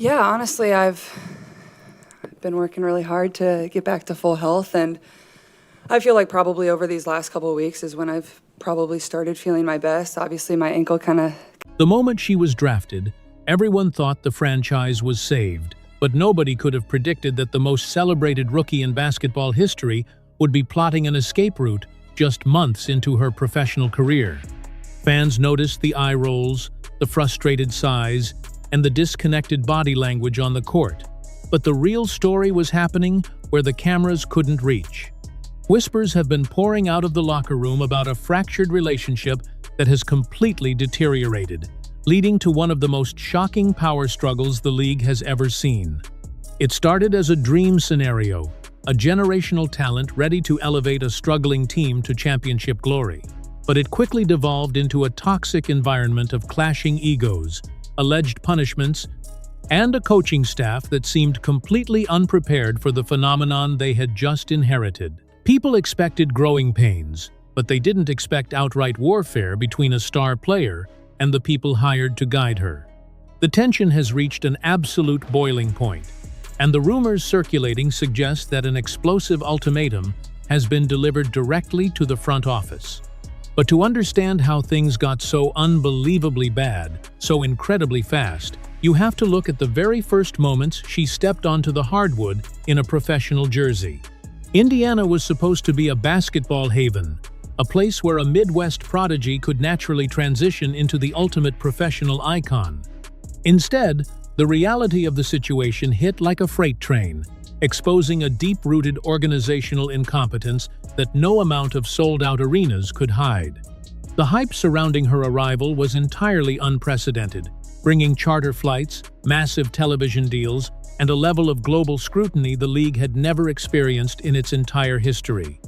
Yeah, honestly, I've been working really hard to get back to full health, and I feel like probably over these last couple of weeks is when I've probably started feeling my best. Obviously, my ankle kind of. The moment she was drafted, everyone thought the franchise was saved, but nobody could have predicted that the most celebrated rookie in basketball history would be plotting an escape route just months into her professional career. Fans noticed the eye rolls, the frustrated sighs, and the disconnected body language on the court. But the real story was happening where the cameras couldn't reach. Whispers have been pouring out of the locker room about a fractured relationship that has completely deteriorated, leading to one of the most shocking power struggles the league has ever seen. It started as a dream scenario, a generational talent ready to elevate a struggling team to championship glory. But it quickly devolved into a toxic environment of clashing egos, alleged punishments, and a coaching staff that seemed completely unprepared for the phenomenon they had just inherited. People expected growing pains, but they didn't expect outright warfare between a star player and the people hired to guide her. The tension has reached an absolute boiling point, and the rumors circulating suggest that an explosive ultimatum has been delivered directly to the front office. But to understand how things got so unbelievably bad, so incredibly fast, you have to look at the very first moments she stepped onto the hardwood in a professional jersey. Indiana was supposed to be a basketball haven, a place where a Midwest prodigy could naturally transition into the ultimate professional icon. Instead, the reality of the situation hit like a freight train, exposing a deep-rooted organizational incompetence that no amount of sold-out arenas could hide. The hype surrounding her arrival was entirely unprecedented, bringing charter flights, massive television deals, and a level of global scrutiny the league had never experienced in its entire history.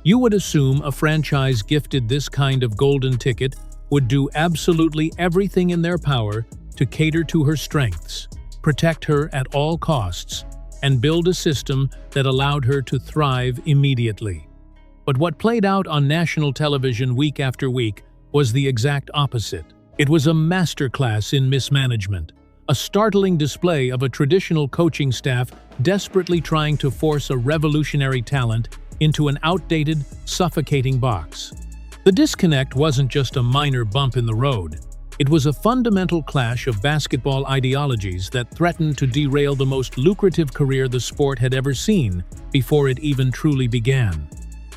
You would assume a franchise gifted this kind of golden ticket would do absolutely everything in their power to cater to her strengths, protect her at all costs, and build a system that allowed her to thrive immediately. But what played out on national television week after week was the exact opposite. It was a masterclass in mismanagement, a startling display of a traditional coaching staff desperately trying to force a revolutionary talent into an outdated, suffocating box. The disconnect wasn't just a minor bump in the road. It was a fundamental clash of basketball ideologies that threatened to derail the most lucrative career the sport had ever seen before it even truly began.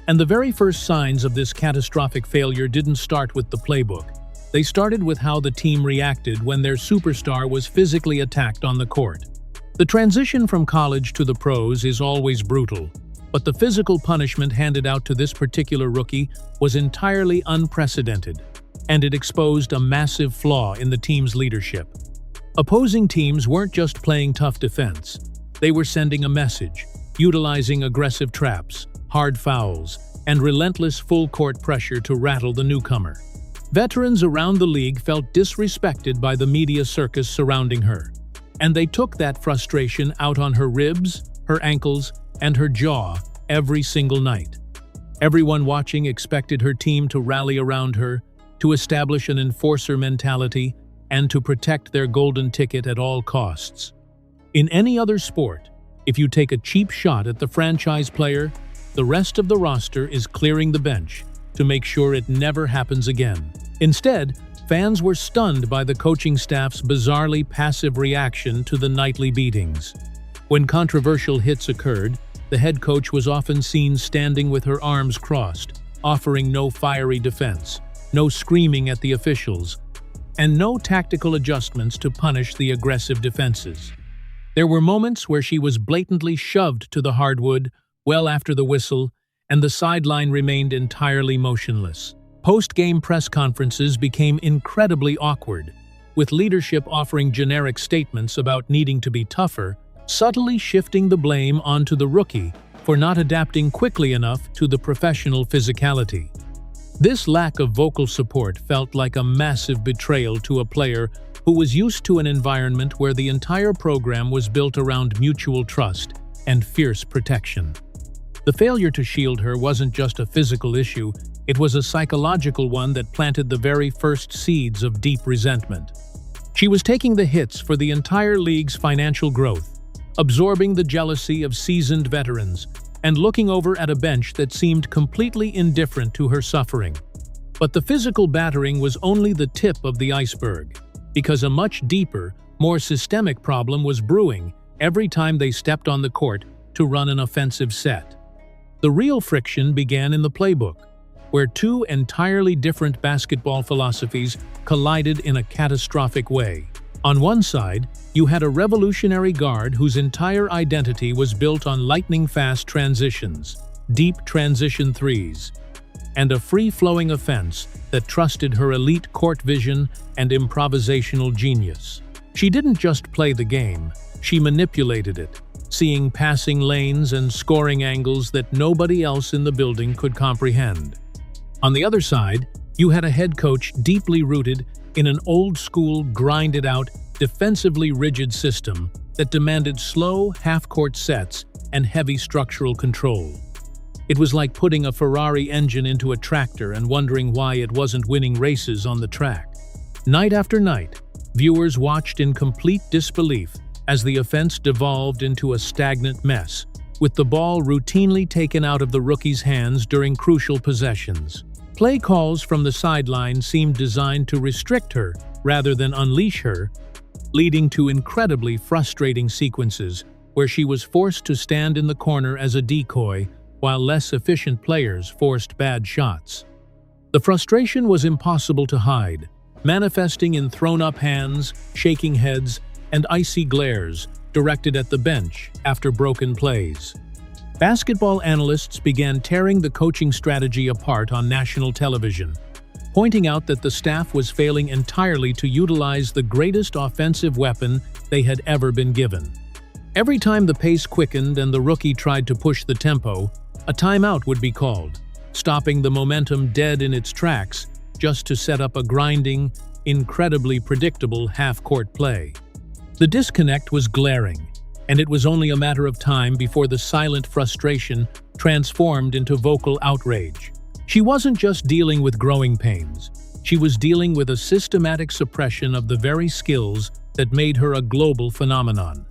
And the very first signs of this catastrophic failure didn't start with the playbook. They started with how the team reacted when their superstar was physically attacked on the court. The transition from college to the pros is always brutal, but the physical punishment handed out to this particular rookie was entirely unprecedented, and it exposed a massive flaw in the team's leadership. Opposing teams weren't just playing tough defense. They were sending a message, utilizing aggressive traps, hard fouls, and relentless full-court pressure to rattle the newcomer. Veterans around the league felt disrespected by the media circus surrounding her, and they took that frustration out on her ribs, her ankles, and her jaw every single night. Everyone watching expected her team to rally around her, to establish an enforcer mentality, and to protect their golden ticket at all costs. In any other sport, if you take a cheap shot at the franchise player, the rest of the roster is clearing the bench to make sure it never happens again. Instead, fans were stunned by the coaching staff's bizarrely passive reaction to the nightly beatings. When controversial hits occurred, the head coach was often seen standing with her arms crossed, offering no fiery defense, no screaming at the officials, and no tactical adjustments to punish the aggressive defenses. There were moments where she was blatantly shoved to the hardwood well after the whistle, and the sideline remained entirely motionless. Post-game press conferences became incredibly awkward, with leadership offering generic statements about needing to be tougher, subtly shifting the blame onto the rookie for not adapting quickly enough to the professional physicality. This lack of vocal support felt like a massive betrayal to a player who was used to an environment where the entire program was built around mutual trust and fierce protection. The failure to shield her wasn't just a physical issue, it was a psychological one that planted the very first seeds of deep resentment. She was taking the hits for the entire league's financial growth, absorbing the jealousy of seasoned veterans, and looking over at a bench that seemed completely indifferent to her suffering. But the physical battering was only the tip of the iceberg, because a much deeper, more systemic problem was brewing every time they stepped on the court to run an offensive set. The real friction began in the playbook, where two entirely different basketball philosophies collided in a catastrophic way. On one side, you had a revolutionary guard whose entire identity was built on lightning-fast transitions, deep transition threes, and a free-flowing offense that trusted her elite court vision and improvisational genius. She didn't just play the game, she manipulated it, seeing passing lanes and scoring angles that nobody else in the building could comprehend. On the other side, you had a head coach deeply rooted in an old-school, grinded-out, defensively rigid system that demanded slow, half-court sets and heavy structural control. It was like putting a Ferrari engine into a tractor and wondering why it wasn't winning races on the track. Night after night, viewers watched in complete disbelief as the offense devolved into a stagnant mess, with the ball routinely taken out of the rookie's hands during crucial possessions. Play calls from the sideline seemed designed to restrict her rather than unleash her, leading to incredibly frustrating sequences where she was forced to stand in the corner as a decoy while less efficient players forced bad shots. The frustration was impossible to hide, manifesting in thrown-up hands, shaking heads, and icy glares directed at the bench after broken plays. Basketball analysts began tearing the coaching strategy apart on national television, pointing out that the staff was failing entirely to utilize the greatest offensive weapon they had ever been given. Every time the pace quickened and the rookie tried to push the tempo, a timeout would be called, stopping the momentum dead in its tracks just to set up a grinding, incredibly predictable half-court play. The disconnect was glaring, and it was only a matter of time before the silent frustration transformed into vocal outrage. She wasn't just dealing with growing pains, she was dealing with a systematic suppression of the very skills that made her a global phenomenon.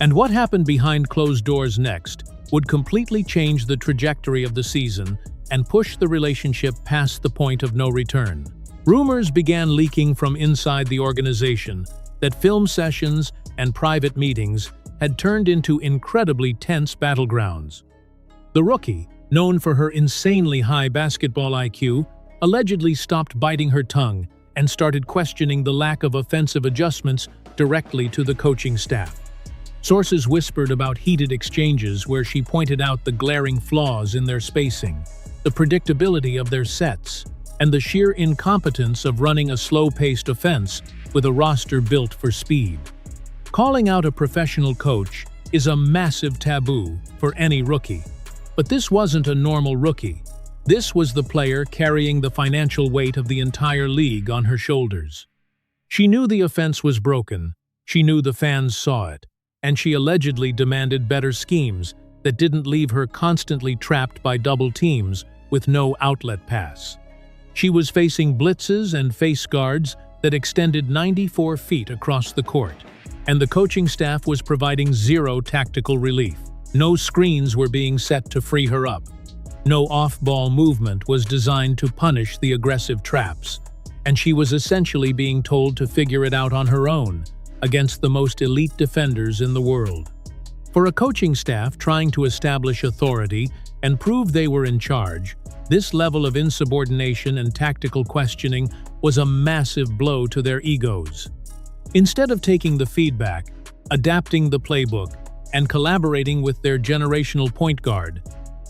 And what happened behind closed doors next would completely change the trajectory of the season and push the relationship past the point of no return. Rumors began leaking from inside the organization that film sessions and private meetings had turned into incredibly tense battlegrounds. The rookie, known for her insanely high basketball IQ, allegedly stopped biting her tongue and started questioning the lack of offensive adjustments directly to the coaching staff. Sources whispered about heated exchanges where she pointed out the glaring flaws in their spacing, the predictability of their sets, and the sheer incompetence of running a slow-paced offense with a roster built for speed. Calling out a professional coach is a massive taboo for any rookie. But this wasn't a normal rookie. This was the player carrying the financial weight of the entire league on her shoulders. She knew the offense was broken, she knew the fans saw it, and she allegedly demanded better schemes that didn't leave her constantly trapped by double teams with no outlet pass. She was facing blitzes and face guards that extended 94 feet across the court, and the coaching staff was providing zero tactical relief. No screens were being set to free her up. No off-ball movement was designed to punish the aggressive traps, and she was essentially being told to figure it out on her own against the most elite defenders in the world. For a coaching staff trying to establish authority and prove they were in charge, this level of insubordination and tactical questioning was a massive blow to their egos. Instead of taking the feedback, adapting the playbook, and collaborating with their generational point guard,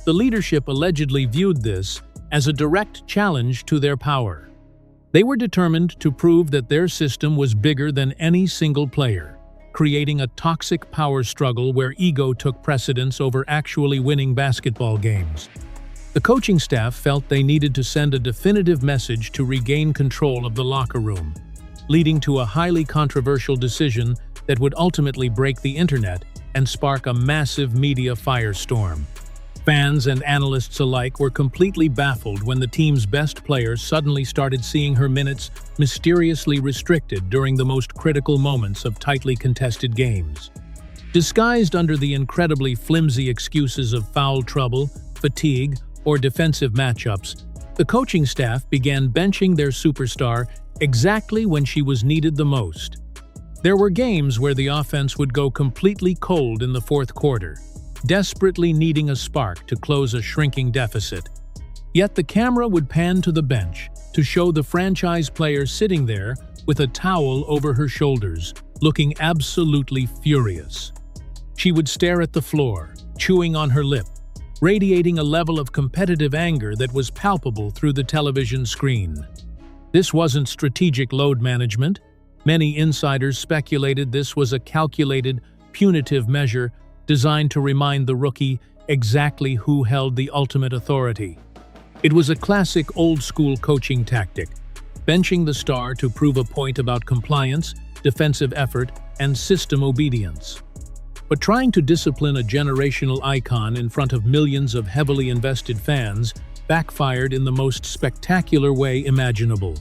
the leadership allegedly viewed this as a direct challenge to their power. They were determined to prove that their system was bigger than any single player, creating a toxic power struggle where ego took precedence over actually winning basketball games. The coaching staff felt they needed to send a definitive message to regain control of the locker room, leading to a highly controversial decision that would ultimately break the internet and spark a massive media firestorm. Fans and analysts alike were completely baffled when the team's best player suddenly started seeing her minutes mysteriously restricted during the most critical moments of tightly contested games. Disguised under the incredibly flimsy excuses of foul trouble, fatigue, or defensive matchups, the coaching staff began benching their superstar exactly when she was needed the most. There were games where the offense would go completely cold in the fourth quarter, desperately needing a spark to close a shrinking deficit. Yet the camera would pan to the bench to show the franchise player sitting there with a towel over her shoulders, looking absolutely furious. She would stare at the floor, chewing on her lip, radiating a level of competitive anger that was palpable through the television screen. This wasn't strategic load management. Many insiders speculated this was a calculated, punitive measure designed to remind the rookie exactly who held the ultimate authority. It was a classic old-school coaching tactic, benching the star to prove a point about compliance, defensive effort, and system obedience. But trying to discipline a generational icon in front of millions of heavily invested fans backfired in the most spectacular way imaginable.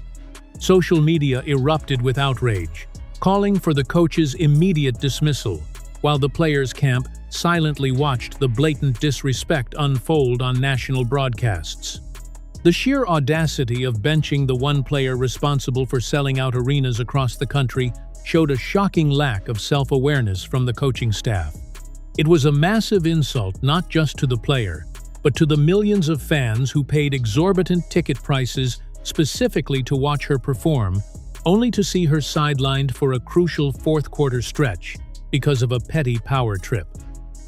Social media erupted with outrage, calling for the coach's immediate dismissal, while the players' camp silently watched the blatant disrespect unfold on national broadcasts. The sheer audacity of benching the one player responsible for selling out arenas across the country showed a shocking lack of self-awareness from the coaching staff. It was a massive insult not just to the player, but to the millions of fans who paid exorbitant ticket prices specifically to watch her perform, only to see her sidelined for a crucial fourth-quarter stretch because of a petty power trip.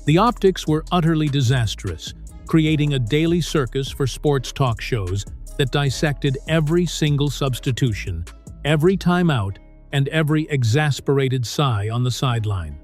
The optics were utterly disastrous, creating a daily circus for sports talk shows that dissected every single substitution, every timeout, and every exasperated sigh on the sideline.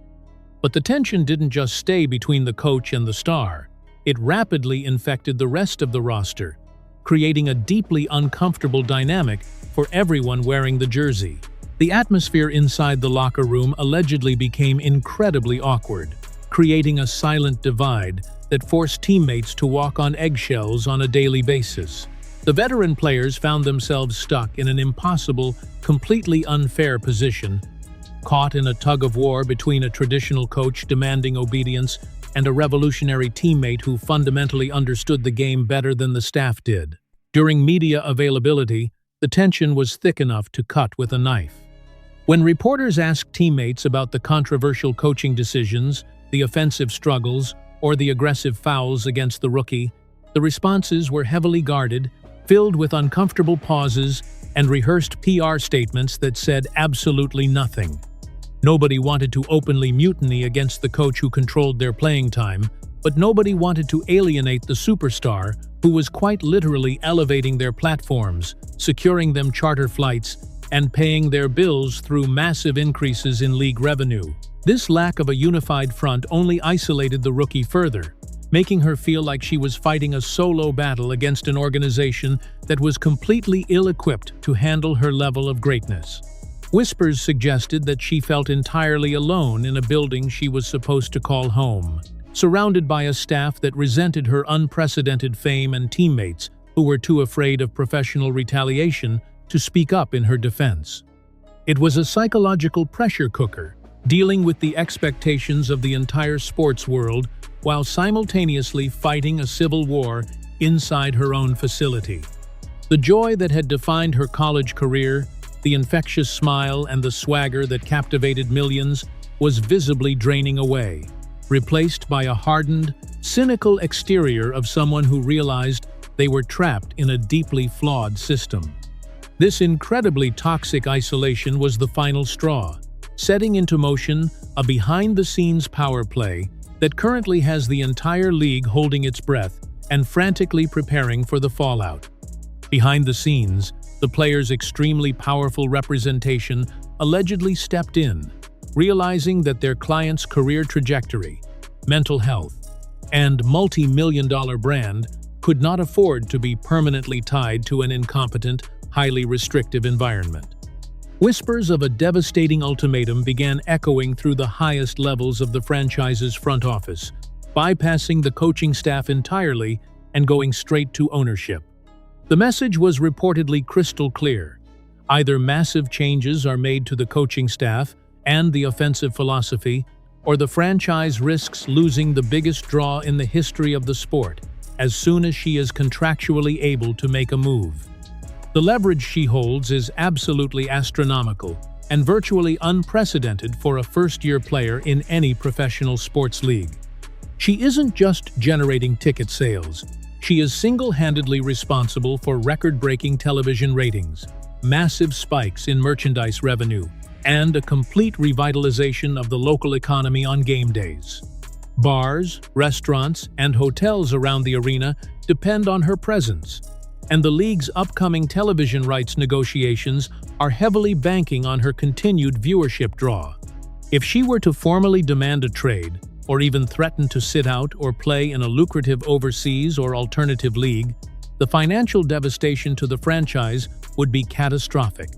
But the tension didn't just stay between the coach and the star. It rapidly infected the rest of the roster, creating a deeply uncomfortable dynamic for everyone wearing the jersey. The atmosphere inside the locker room allegedly became incredibly awkward, creating a silent divide that forced teammates to walk on eggshells on a daily basis. The veteran players found themselves stuck in an impossible, completely unfair position, caught in a tug-of-war between a traditional coach demanding obedience and a revolutionary teammate who fundamentally understood the game better than the staff did. During media availability, the tension was thick enough to cut with a knife. When reporters asked teammates about the controversial coaching decisions, the offensive struggles, or the aggressive fouls against the rookie, the responses were heavily guarded, filled with uncomfortable pauses and rehearsed PR statements that said absolutely nothing. Nobody wanted to openly mutiny against the coach who controlled their playing time, but nobody wanted to alienate the superstar who was quite literally elevating their platforms, securing them charter flights, and paying their bills through massive increases in league revenue. This lack of a unified front only isolated the rookie further, making her feel like she was fighting a solo battle against an organization that was completely ill-equipped to handle her level of greatness. Whispers suggested that she felt entirely alone in a building she was supposed to call home, surrounded by a staff that resented her unprecedented fame and teammates who were too afraid of professional retaliation to speak up in her defense. It was a psychological pressure cooker, dealing with the expectations of the entire sports world while simultaneously fighting a civil war inside her own facility. The joy that had defined her college career, the infectious smile and the swagger that captivated millions, was visibly draining away, replaced by a hardened, cynical exterior of someone who realized they were trapped in a deeply flawed system. This incredibly toxic isolation was the final straw, setting into motion a behind-the-scenes power play that currently has the entire league holding its breath and frantically preparing for the fallout. Behind the scenes, the players' extremely powerful representation allegedly stepped in, realizing that their client's career trajectory, mental health, and multi-million-dollar brand could not afford to be permanently tied to an incompetent, highly restrictive environment. Whispers of a devastating ultimatum began echoing through the highest levels of the franchise's front office, bypassing the coaching staff entirely and going straight to ownership. The message was reportedly crystal clear. Either massive changes are made to the coaching staff and the offensive philosophy, or the franchise risks losing the biggest draw in the history of the sport as soon as she is contractually able to make a move. The leverage she holds is absolutely astronomical and virtually unprecedented for a first-year player in any professional sports league. She isn't just generating ticket sales. She is single-handedly responsible for record-breaking television ratings, massive spikes in merchandise revenue, and a complete revitalization of the local economy on game days. Bars, restaurants, and hotels around the arena depend on her presence, and the league's upcoming television rights negotiations are heavily banking on her continued viewership draw. If she were to formally demand a trade, or even threaten to sit out or play in a lucrative overseas or alternative league, the financial devastation to the franchise would be catastrophic,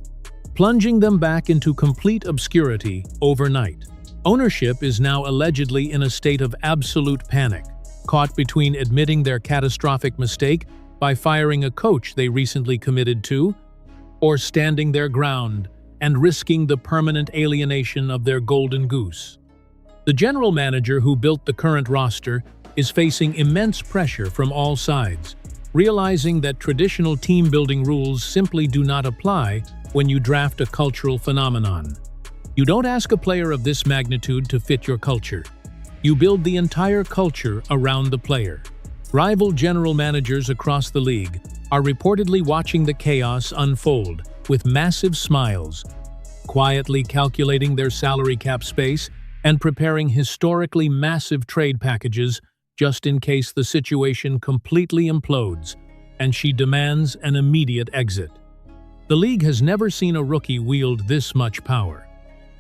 plunging them back into complete obscurity overnight. Ownership is now allegedly in a state of absolute panic, caught between admitting their catastrophic mistake by firing a coach they recently committed to, or standing their ground and risking the permanent alienation of their golden goose. The general manager who built the current roster is facing immense pressure from all sides, realizing that traditional team-building rules simply do not apply when you draft a cultural phenomenon. You don't ask a player of this magnitude to fit your culture. You build the entire culture around the player. Rival general managers across the league are reportedly watching the chaos unfold with massive smiles, quietly calculating their salary cap space and preparing historically massive trade packages just in case the situation completely implodes and she demands an immediate exit. The league has never seen a rookie wield this much power,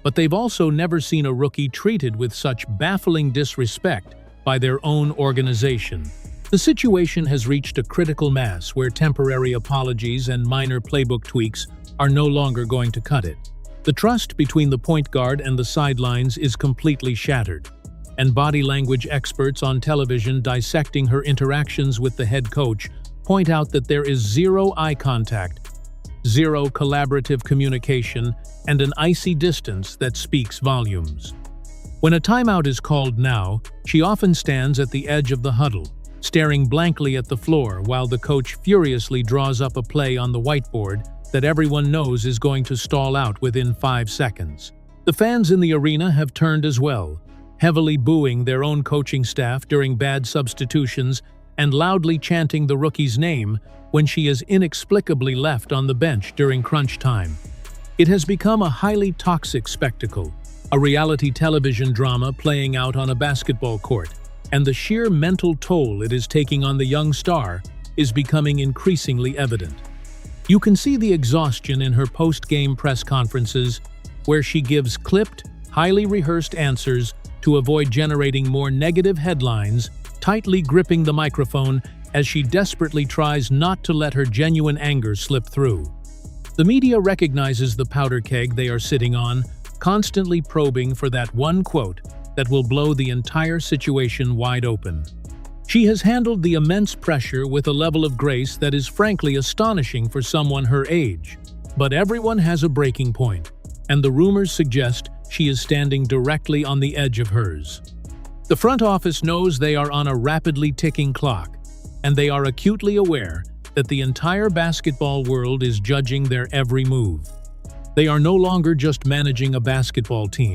but they've also never seen a rookie treated with such baffling disrespect by their own organization. The situation has reached a critical mass where temporary apologies and minor playbook tweaks are no longer going to cut it. The trust between the point guard and the sidelines is completely shattered, and body language experts on television dissecting her interactions with the head coach point out that there is zero eye contact, zero collaborative communication, and an icy distance that speaks volumes. When a timeout is called now, she often stands at the edge of the huddle, staring blankly at the floor while the coach furiously draws up a play on the whiteboard that everyone knows is going to stall out within 5 seconds. The fans in the arena have turned as well, heavily booing their own coaching staff during bad substitutions and loudly chanting the rookie's name when she is inexplicably left on the bench during crunch time. It has become a highly toxic spectacle, a reality television drama playing out on a basketball court, and the sheer mental toll it is taking on the young star is becoming increasingly evident. You can see the exhaustion in her post-game press conferences, where she gives clipped, highly rehearsed answers to avoid generating more negative headlines, tightly gripping the microphone as she desperately tries not to let her genuine anger slip through. The media recognizes the powder keg they are sitting on, constantly probing for that one quote that will blow the entire situation wide open. She has handled the immense pressure with a level of grace that is frankly astonishing for someone her age. But everyone has a breaking point, and the rumors suggest she is standing directly on the edge of hers. The front office knows they are on a rapidly ticking clock, and they are acutely aware that the entire basketball world is judging their every move. They are no longer just managing a basketball team.